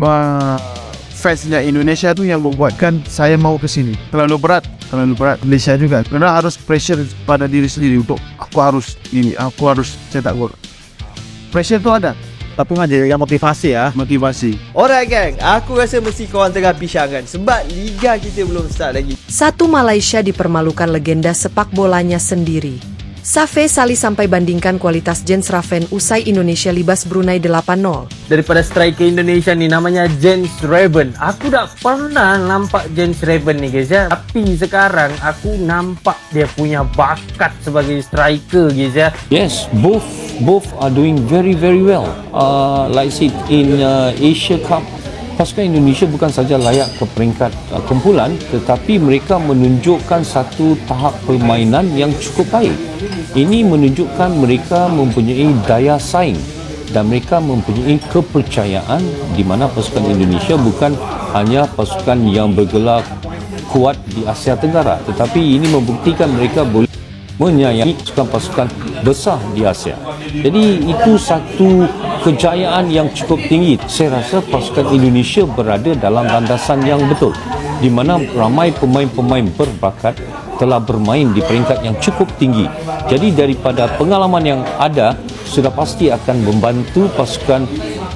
uh, fansnya Indonesia tuh yang membuatkan saya mau ke sini. Terlalu berat Malaysia juga. Karena harus pressure pada diri sendiri untuk aku harus ini, aku harus cetak gol. Pressure tuh ada, Tapi menjadikan motivasi ya. motivasi. Alright gang, aku rasa mesti korang tengah pisangkan sebab liga kita belum start lagi. Satu, Malaysia dipermalukan legenda sepak bolanya sendiri. Safe Salih sampai bandingkan kualitas Jens Raven usai Indonesia libas Brunei 8-0. Daripada striker Indonesia ni namanya Jens Raven. Aku tak pernah nampak Jens Raven ni guys ya. Tapi sekarang aku nampak dia punya bakat sebagai striker guys ya. Yes, both are doing very well. Like I said in Asia Cup, pasukan Indonesia bukan saja layak ke peringkat kumpulan, tetapi mereka menunjukkan satu tahap permainan yang cukup baik. Ini menunjukkan mereka mempunyai daya saing dan mereka mempunyai kepercayaan di mana pasukan Indonesia bukan hanya pasukan yang bergelar kuat di Asia Tenggara, tetapi ini membuktikan mereka boleh menyayangi pasukan-pasukan besar di Asia. Jadi itu satu kejayaan yang cukup tinggi. Saya rasa pasukan Indonesia berada dalam landasan yang betul, di mana ramai pemain-pemain berbakat telah bermain di peringkat yang cukup tinggi. Jadi daripada pengalaman yang ada, sudah pasti akan membantu pasukan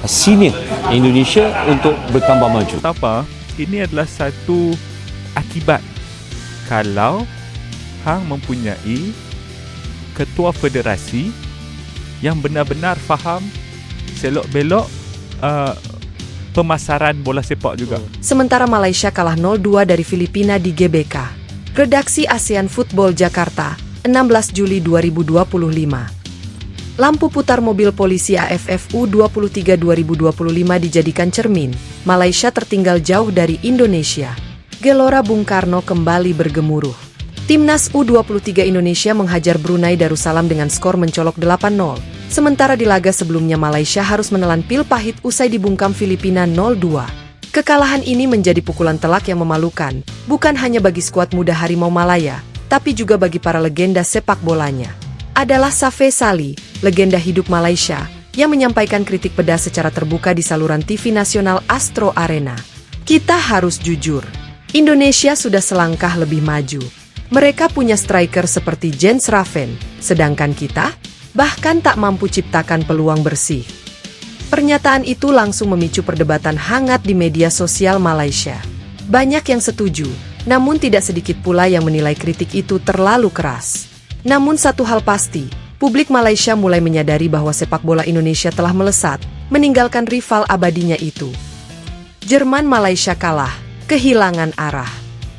senior Indonesia untuk bertambah maju. Apa? Ini adalah satu akibat kalau hang mempunyai ketua federasi yang benar-benar faham selok-belok pemasaran bola sepak juga. Sementara Malaysia kalah 0-2 dari Filipina di GBK. Redaksi ASEAN Football Jakarta, 16 Juli 2025. Lampu putar mobil polisi AFF U23 2025 dijadikan cermin. Malaysia tertinggal jauh dari Indonesia. Gelora Bung Karno kembali bergemuruh. Timnas U23 Indonesia menghajar Brunei Darussalam dengan skor mencolok 8-0. Sementara di laga sebelumnya Malaysia harus menelan pil pahit usai dibungkam Filipina 0-2. Kekalahan ini menjadi pukulan telak yang memalukan, bukan hanya bagi skuad muda Harimau Malaya, tapi juga bagi para legenda sepak bolanya. Adalah Safe Salih, legenda hidup Malaysia, yang menyampaikan kritik pedas secara terbuka di saluran TV nasional Astro Arena. Kita harus jujur, Indonesia sudah selangkah lebih maju. Mereka punya striker seperti Jens Raven, sedangkan kita bahkan tak mampu ciptakan peluang bersih. Pernyataan itu langsung memicu perdebatan hangat di media sosial Malaysia. Banyak yang setuju, namun tidak sedikit pula yang menilai kritik itu terlalu keras. Namun satu hal pasti, publik Malaysia mulai menyadari bahwa sepak bola Indonesia telah melesat, meninggalkan rival abadinya itu. Jerman Malaysia kalah, kehilangan arah.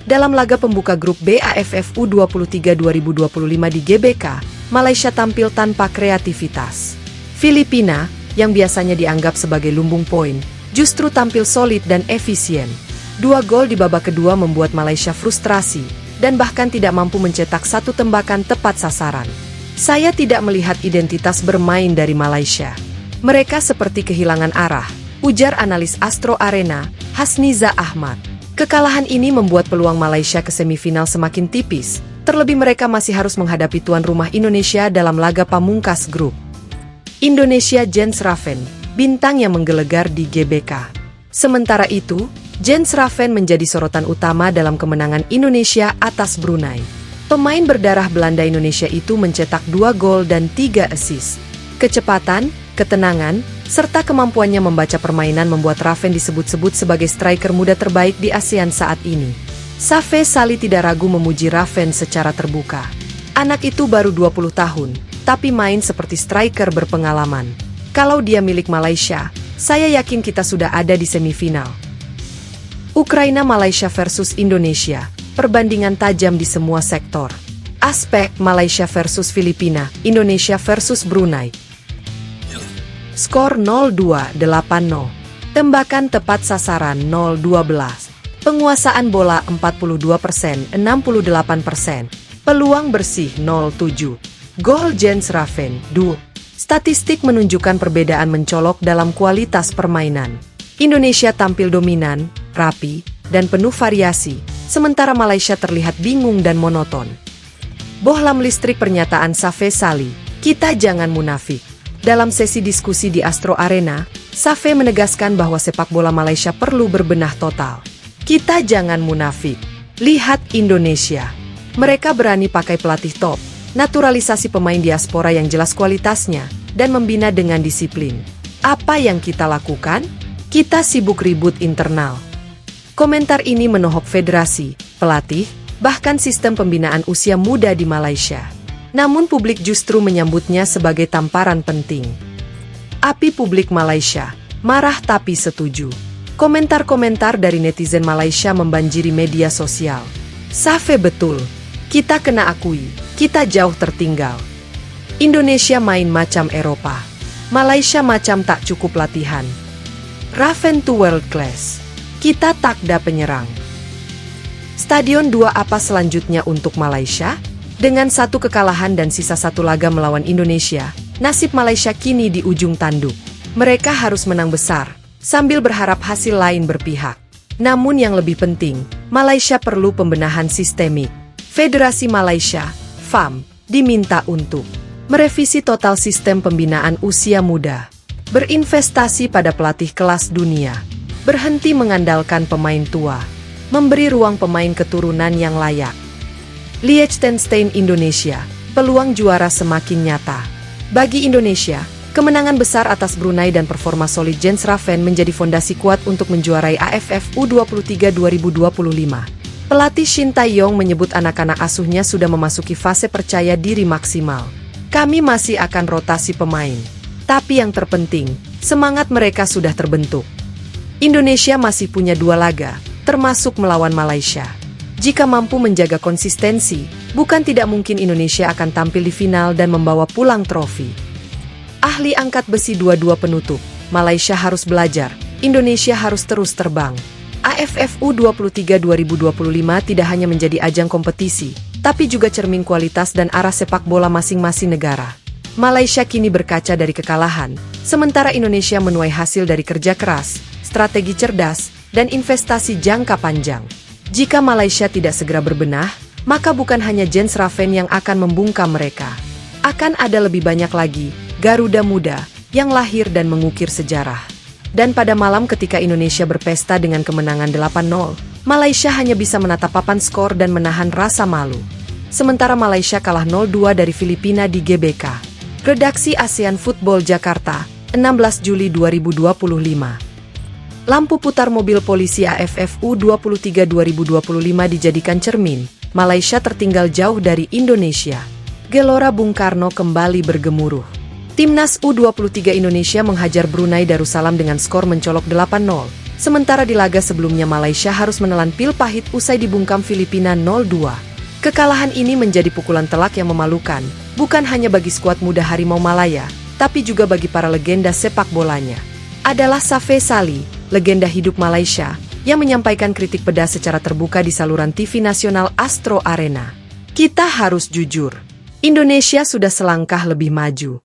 Dalam laga pembuka grup B AFF U23 2025 di GBK, Malaysia tampil tanpa kreativitas. Filipina, yang biasanya dianggap sebagai lumbung poin, justru tampil solid dan efisien. 2 gol di babak kedua membuat Malaysia frustrasi, dan bahkan tidak mampu mencetak satu tembakan tepat sasaran. Saya tidak melihat identitas bermain dari Malaysia. Mereka seperti kehilangan arah, ujar analis Astro Arena, Hasniza Ahmad. Kekalahan ini membuat peluang Malaysia ke semifinal semakin tipis, terlebih mereka masih harus menghadapi tuan rumah Indonesia dalam laga pamungkas grup. Indonesia Jens Raven, bintang yang menggelegar di GBK. Sementara itu, Jens Raven menjadi sorotan utama dalam kemenangan Indonesia atas Brunei. Pemain berdarah Belanda Indonesia itu mencetak 2 gol dan 3 assist. Kecepatan, ketenangan, serta kemampuannya membaca permainan membuat Raven disebut-sebut sebagai striker muda terbaik di ASEAN saat ini. Safe Salih tidak ragu memuji Raven secara terbuka. Anak itu baru 20 tahun, tapi main seperti striker berpengalaman. Kalau dia milik Malaysia, saya yakin kita sudah ada di semifinal. Ukraina Malaysia versus Indonesia, perbandingan tajam di semua sektor. Aspek Malaysia versus Filipina, Indonesia versus Brunei. Skor 0-2, 8-0. Tembakan tepat sasaran 0-12. Penguasaan bola 42%, 68%. Peluang bersih 0-7. Gol Jens Raven, 2. Statistik menunjukkan perbedaan mencolok dalam kualitas permainan. Indonesia tampil dominan, rapi, dan penuh variasi, sementara Malaysia terlihat bingung dan monoton. Bohlam listrik pernyataan Safe Salih, kita jangan munafik. Dalam sesi diskusi di Astro Arena, Safe menegaskan bahwa sepak bola Malaysia perlu berbenah total. Kita jangan munafik. Lihat Indonesia. Mereka berani pakai pelatih top, naturalisasi pemain diaspora yang jelas kualitasnya, dan membina dengan disiplin. Apa yang kita lakukan? Kita sibuk ribut internal. Komentar ini menohok federasi, pelatih, bahkan sistem pembinaan usia muda di Malaysia. Namun publik justru menyambutnya sebagai tamparan penting. Api publik Malaysia, marah tapi setuju. Komentar-komentar dari netizen Malaysia membanjiri media sosial. Safe betul, kita kena akui, kita jauh tertinggal. Indonesia main macam Eropa, Malaysia macam tak cukup latihan. Raven to world class, kita takda penyerang. Stadion 2 apa selanjutnya untuk Malaysia? Dengan 1 kekalahan dan sisa 1 laga melawan Indonesia, nasib Malaysia kini di ujung tanduk. Mereka harus menang besar, sambil berharap hasil lain berpihak. Namun yang lebih penting, Malaysia perlu pembenahan sistemik. Federasi Malaysia, FAM, diminta untuk merevisi total sistem pembinaan usia muda, berinvestasi pada pelatih kelas dunia, berhenti mengandalkan pemain tua, memberi ruang pemain keturunan yang layak. Liechtenstein Indonesia, peluang juara semakin nyata. Bagi Indonesia, kemenangan besar atas Brunei dan performa solid Jens Raven menjadi fondasi kuat untuk menjuarai AFF U23 2025. Pelatih Shin Tae-yong menyebut anak-anak asuhnya sudah memasuki fase percaya diri maksimal. Kami masih akan rotasi pemain. Tapi yang terpenting, semangat mereka sudah terbentuk. Indonesia masih punya 2 laga, termasuk melawan Malaysia. Jika mampu menjaga konsistensi, bukan tidak mungkin Indonesia akan tampil di final dan membawa pulang trofi. Ahli angkat besi 22 penutup, Malaysia harus belajar, Indonesia harus terus terbang. AFF U23 2025 tidak hanya menjadi ajang kompetisi, tapi juga cermin kualitas dan arah sepak bola masing-masing negara. Malaysia kini berkaca dari kekalahan, sementara Indonesia menuai hasil dari kerja keras, strategi cerdas, dan investasi jangka panjang. Jika Malaysia tidak segera berbenah, maka bukan hanya Jens Raven yang akan membungkam mereka. Akan ada lebih banyak lagi Garuda muda yang lahir dan mengukir sejarah. Dan pada malam ketika Indonesia berpesta dengan kemenangan 8-0, Malaysia hanya bisa menatap papan skor dan menahan rasa malu. Sementara Malaysia kalah 0-2 dari Filipina di GBK. Redaksi ASEAN Football Jakarta, 16 Juli 2025. Lampu putar mobil polisi AFF U23 2025 dijadikan cermin, Malaysia tertinggal jauh dari Indonesia. Gelora Bung Karno kembali bergemuruh. Timnas U23 Indonesia menghajar Brunei Darussalam dengan skor mencolok 8-0, sementara di laga sebelumnya Malaysia harus menelan pil pahit usai dibungkam Filipina 0-2. Kekalahan ini menjadi pukulan telak yang memalukan, bukan hanya bagi skuad muda Harimau Malaya, tapi juga bagi para legenda sepak bolanya. Adalah Safe Sali, legenda hidup Malaysia, yang menyampaikan kritik pedas secara terbuka di saluran TV nasional Astro Arena. Kita harus jujur, Indonesia sudah selangkah lebih maju.